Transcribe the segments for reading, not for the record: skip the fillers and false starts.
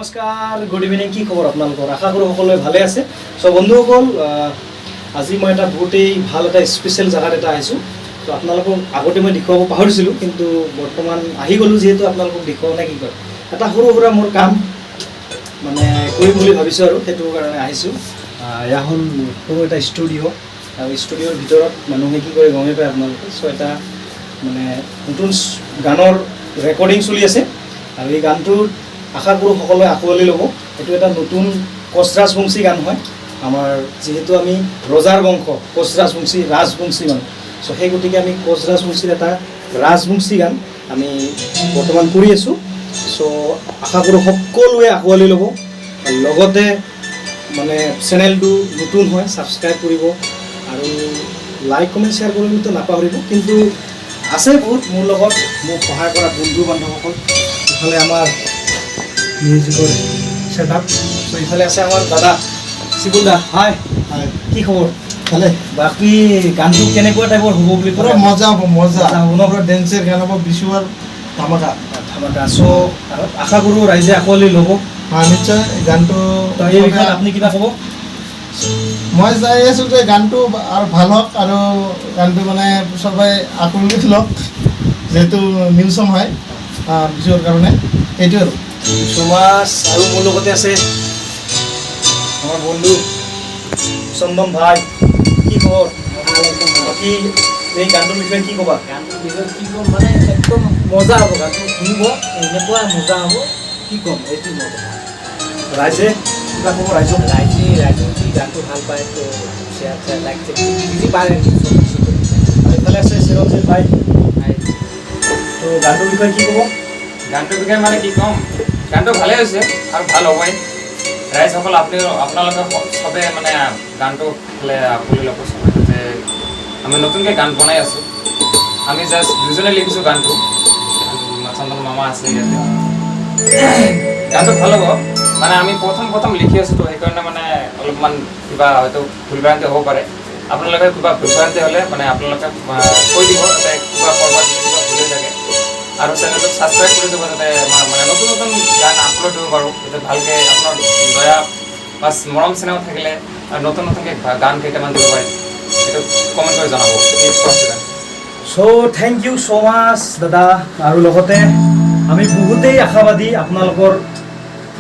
নমস্কাৰ, good evening. কি খবৰ আপোনালোকৰ? আশা কৰোঁ সকলোৱে ভালে আছে। চ' বন্ধুসকল, আজি মই এটা বহুতেই ভাল এটা স্পেচিয়েল জেগাত এটা আহিছোঁ। ত' আপোনালোকক আগতে মই দেখুৱাব পাহৰিছিলোঁ, কিন্তু বৰ্তমান আহি গ'লোঁ যিহেতু আপোনালোকক দেখুৱাওঁ নে কি কয়। এটা সৰু সুৰা মোৰ কাম মানে কৰিম বুলি ভাবিছোঁ আৰু সেইটোৰ কাৰণে আহিছোঁ। এয়া হ'ল সৰু এটা ষ্টুডিঅ', আৰু ষ্টুডিঅ'ৰ ভিতৰত মানুহে কি কৰে গমেই পায় আপোনালোকে। চ' এটা মানে নতুন গানৰ ৰেকৰ্ডিং চলি আছে, আৰু এই গানটোৰ আশা কৰোঁ সকলোৱে আঁকোৱালি ল'ব। এইটো এটা নতুন কোচ ৰাজবংশী গান হয়। আমাৰ যিহেতু আমি ৰজাৰ বংশ, কোচ ৰাজবংশী ৰাজবংশী মানুহ। চ' সেই গতিকে আমি কোচ ৰাজবংশীৰ এটা ৰাজবংশী গান আমি বৰ্তমান কৰি আছোঁ। চ' আশা কৰোঁ সকলোৱে আঁকোৱালি ল'ব। লগতে মানে চেনেলটো নতুন হয়, ছাবস্ক্ৰাইব কৰিব আৰু লাইক কমেণ্ট শ্বেয়াৰ কৰিবতো নাপাহৰিব। কিন্তু আছে বহুত মোৰ লগত মোক সহায় কৰা বন্ধু বান্ধৱসকল। ইফালে আমাৰ মিউজিকৰ ছেটআপ, চ' ইফালে আছে আমাৰ দাদা শিবুল দা। হাই, কি খবৰ? ভালে। বাকী গানটো কেনেকুৱা টাইপৰ হ'ব বুলি পুৰা মজা হ'ব, মজা হ'ব ন? পুৰা ডেন্সৰ গান হ'ব, বিচুৱাৰ ধামাকা। চ' আশা কৰোঁ ৰাইজে আঁকোৱালি ল'ব। নিশ্চয় গানটো এই বিষয়ে আপুনি কিবা ক'ব? মই চাই আছোঁ যে গানটো আৰু ভাল হওক, আৰু গানটো মানে চবেই আঁকোৱালি লওক, যিহেতু নিউ চং হয় বিচুৱাৰ কাৰণে। এইটোৱে আৰু সুভাষ, আৰু মোৰ লগতে আছে আমাৰ বন্ধু চন্দন ভাই। কি খবৰ? বাকী এই গানটোৰ বিষয়ে কি ক'বা? গানটোৰ বিষয়ে কি ক'ম মানে একদম মজা হ'ব, গানটো শুনিব এনেকুৱা মজা হ'ব, কি ক'ম এইটো মজা। ৰাইজে কিবা ক'ব? ৰাইজে যদি গানটো ভাল পায় তো শ্বেয়াৰ লাইক বুজি পাৰে। আৰু এইফালে আছে চিৰঞ্জিত ভাই। তো গানটোৰ বিষয়ে কি ক'ব? গানটোৰ বিষয়ে মানে কি ক'ম, গানটো ভালেই হৈছে আৰু ভাল হ'বই। ৰাইজসকল আপোনালোকে চবে মানে গানটো ফালে আঁকোৱালি ল'ব চবে, যাতে আমি নতুনকৈ গান বনাই আছোঁ। আমি জাষ্ট দুজনে লিখিছোঁ গানটো, চন্দন মামা আছে ইয়াতে। গানটো ভাল হ'ব, মানে আমি প্ৰথম লিখি আছোঁ, তো সেইকাৰণে মানে অলপমান কিবা হয়তো ভুলভ্ৰান্তি হ'ব পাৰে। আপোনালোকে কিবা ভুলভ্ৰান্তি হ'লে মানে আপোনালোকে কৈ দিব, যাতে কিবা ক'ৰবাত কিবা ভুল হৈ থাকে। আৰু চেনেলটোক ছাবস্ক্ৰাইব কৰি দিব, যাতে মানে নতুন গান আপলোড দিব পাৰোঁ, যাতে ভালকৈ আপোনাৰ দয়া বা মৰম চেনেহ থাকিলে আৰু নতুনকৈ গান কেইটামান দিব পাৰে। সেইটো কমেণ্ট কৰি জনাব। চ' থেংক ইউ ছ' মাছ দাদা। আৰু লগতে আমি বহুতেই আশাবাদী আপোনালোকৰ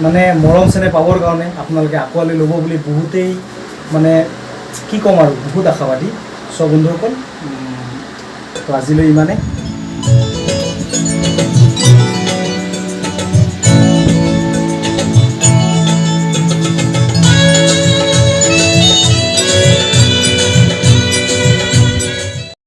মানে মৰম চেনেহ পাবৰ কাৰণে, আপোনালোকে আঁকোৱালি ল'ব বুলি বহুতেই মানে কি ক'ম আৰু বহুত আশাবাদী। চ' বন্ধুসকল, তো আজিলৈ ইমানে।